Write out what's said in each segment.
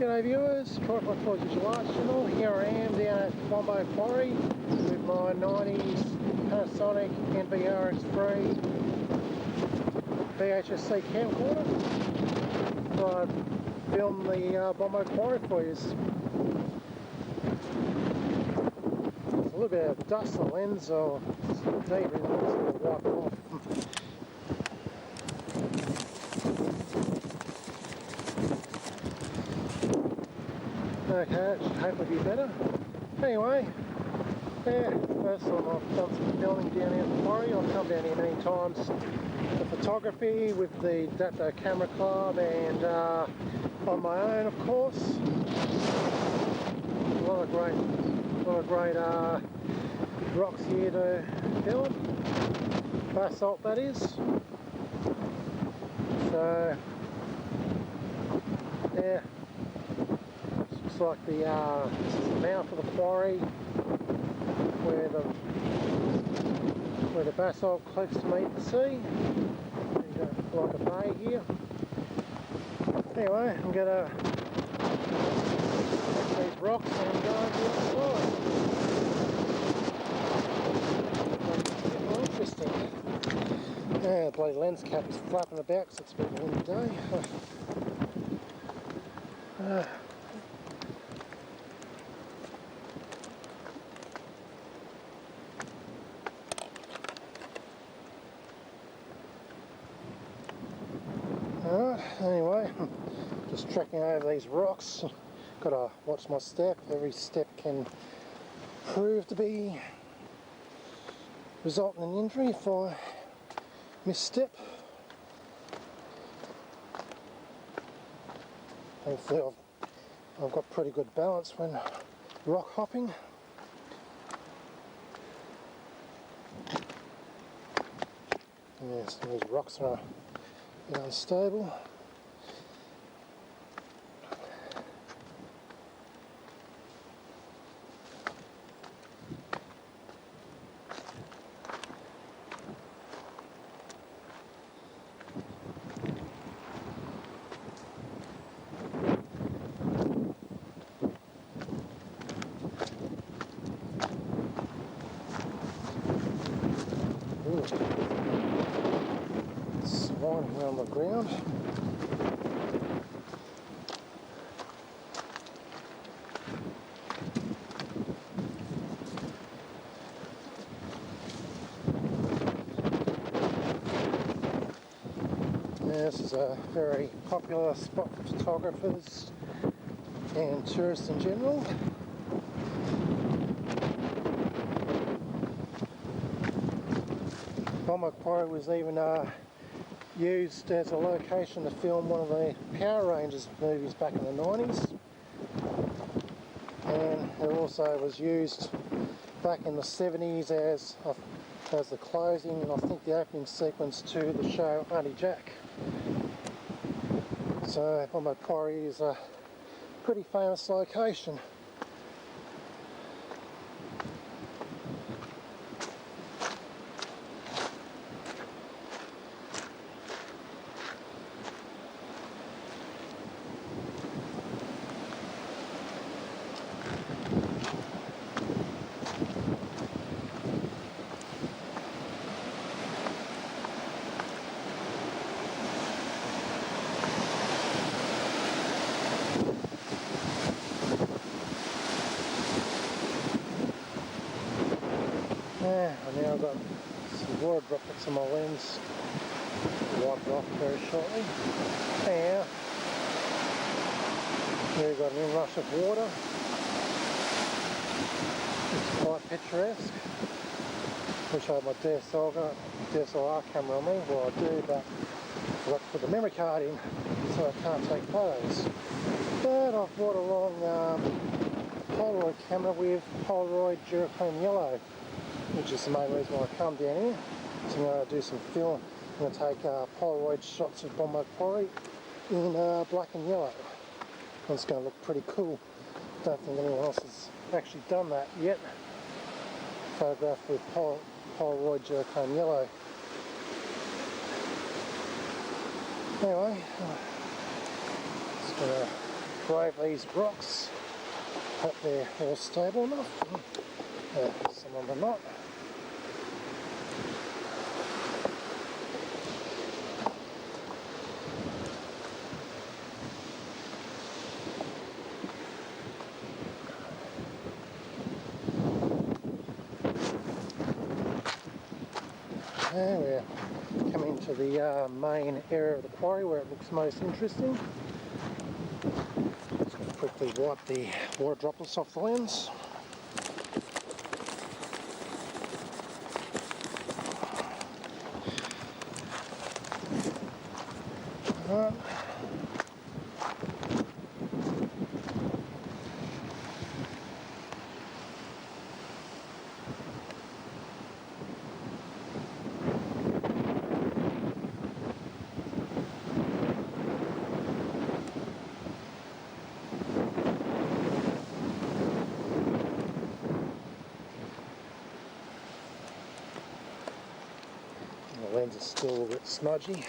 G'day viewers, Tripod Toys Visual Arts channel. Here I am down at Bombo Quarry with my 90s Panasonic NV-RX3 VHS-C camcorder. Thought I'd film the Bombo Quarry for you. There's a little bit of dust on the lens, or maybe it's going to wipe it off. Okay, that should hopefully be better. Anyway, yeah, first time I've done some filming down here at the quarry. I've come down here many times for photography with the Adapto Camera Club and on my own, of course. A lot of great rocks here to film. Basalt, that is. So, yeah. Like the this is the mouth of the quarry where the basalt cliffs meet the sea. You've got like a bay here. Anyway, I'm gonna take these rocks and go over the other side. More interesting. Yeah, the bloody lens cap is flapping about because it's been a windy day. Anyway, just trekking over these rocks. Gotta watch my step. Every step can prove to be result in an injury if I misstep. Hopefully I've got pretty good balance when rock hopping. Yeah, some of these rocks are a bit unstable. Swine here on the ground. This is a very popular spot for photographers and tourists in general. Bombo Quarry was even used as a location to film one of the Power Rangers movies back in the 90s, and it also was used back in the 70s as the closing and I think the opening sequence to the show Auntie Jack. So Bombo Quarry is a pretty famous location. And now I've got some water droplets on my lens. Wipe it off very shortly. And here we've got an inrush of water. It's quite picturesque. Wish I had my DSLR camera on me. Well, I do, but I forgot to put the memory card in, so I can't take photos. But I've brought along Polaroid camera with Polaroid Durachrome Yellow, which is the main reason why I come down here. So I'm going to do some film. I'm going to take Polaroid shots of Bombo Quarry in black and yellow. It's going to look pretty cool. Don't think anyone else has actually done that yet. Photograph with Polaroid Durachrome Yellow. Anyway, just going to grave these rocks. Hope they're all stable enough. Some of them are not. And we're coming to the main area of the quarry where it looks most interesting. Just going to quickly wipe the water droplets off the lens. The lens is still a little bit smudgy.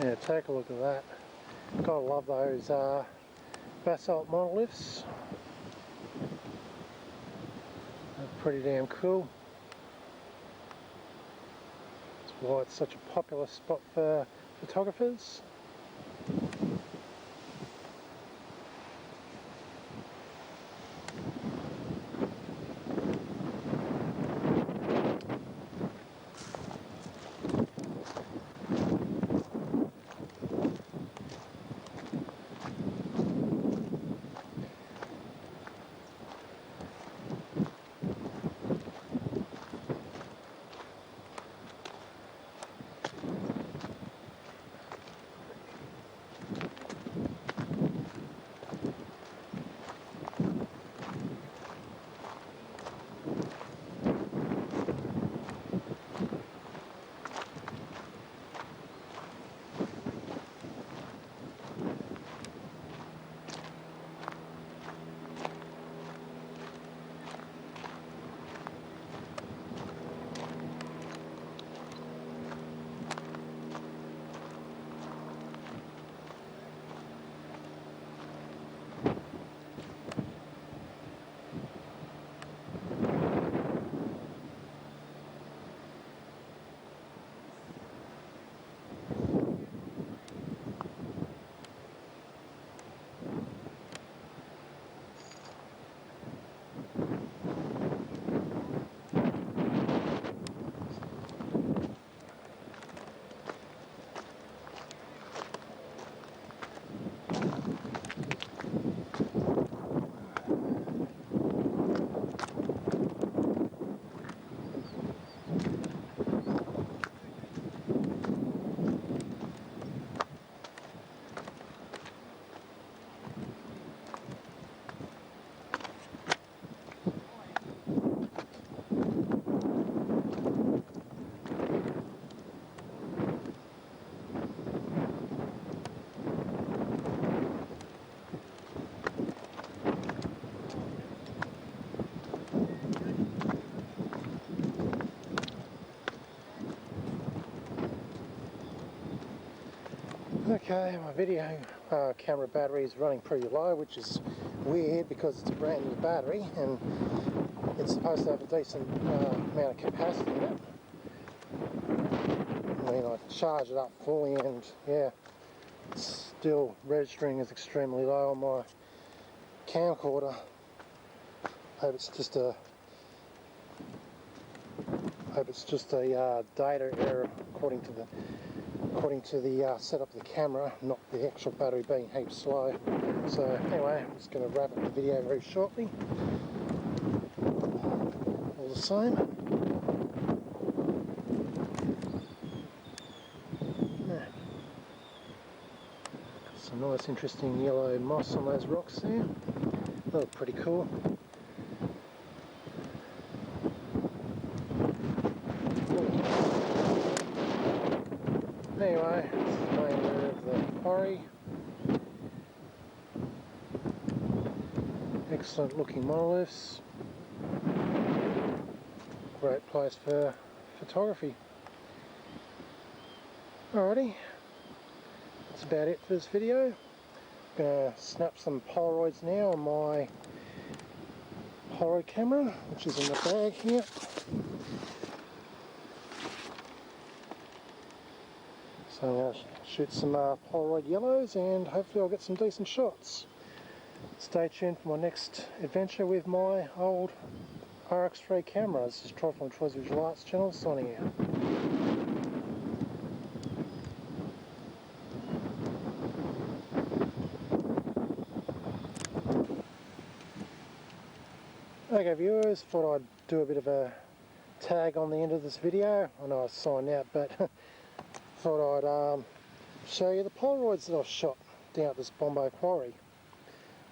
Yeah, take a look at that. Gotta love those basalt monoliths. They're pretty damn cool. That's why it's such a popular spot for photographers. Okay, my video camera battery is running pretty low, which is weird because it's a brand new battery and it's supposed to have a decent amount of capacity in it. I mean, I charge it up fully and yeah, it's still registering as extremely low on my camcorder. Hope it's just a data error according to the setup of the camera, not the actual battery being heaps slow. So anyway, I'm just going to wrap up the video very shortly. All the same. Yeah. Some nice interesting yellow moss on those rocks there. They look pretty cool. Anyway, this is the main area of the quarry. Excellent looking monoliths. Great place for photography. Alrighty, that's about it for this video. I'm going to snap some Polaroids now on my Polaroid camera, which is in the bag here. So I'm going to shoot some Polaroid yellows and hopefully I'll get some decent shots. Stay tuned for my next adventure with my old RX3 camera. This is Troy from Troy's Visual Arts channel signing out. Okay viewers, thought I'd do a bit of a tag on the end of this video. I know I signed out, but thought I'd show you the Polaroids that I've shot down at this Bombo Quarry.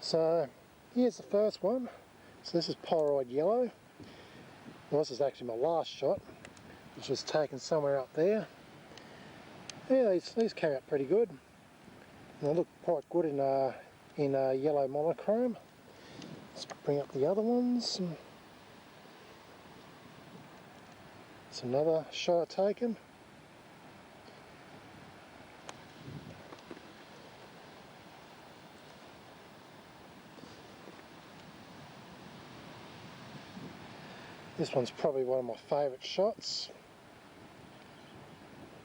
So here's the first one. So this is Polaroid yellow. Well, this is actually my last shot, which was taken somewhere up there. Yeah, these came out pretty good. And they look quite good in yellow monochrome. Let's bring up the other ones. It's another shot taken. This one's probably one of my favourite shots,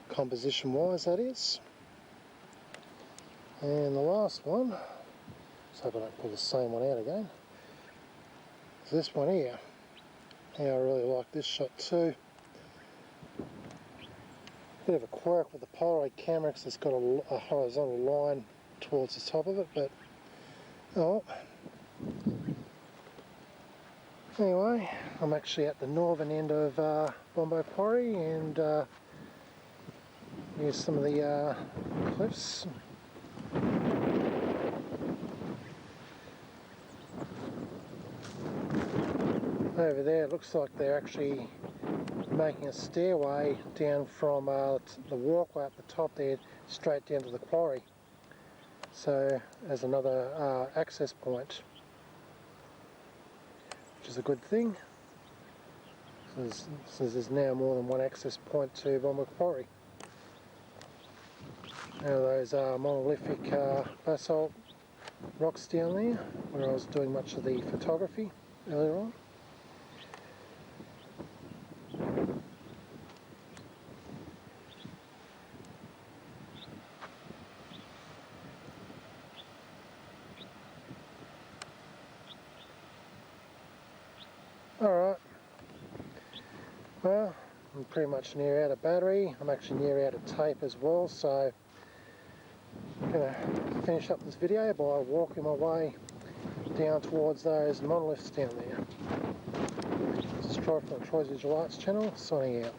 composition wise that is. And the last one, let's hope I don't pull the same one out again, is this one here. Yeah, I really like this shot too. Bit of a quirk with the Polaroid camera because it's got a horizontal line towards the top of it, but oh. Anyway, I'm actually at the northern end of Bombo Quarry, and here's some of the cliffs. Over there it looks like they're actually making a stairway down from the walkway up the top there straight down to the quarry. So as another access point, which is a good thing. So there's now more than one access point to Bombo Quarry. Now those monolithic basalt rocks down there, where I was doing much of the photography earlier on. Alright, well, I'm pretty much near out of battery. I'm actually near out of tape as well, so I'm going to finish up this video by walking my way down towards those monoliths down there. This is Troy from Troy's Visual Arts channel, signing out.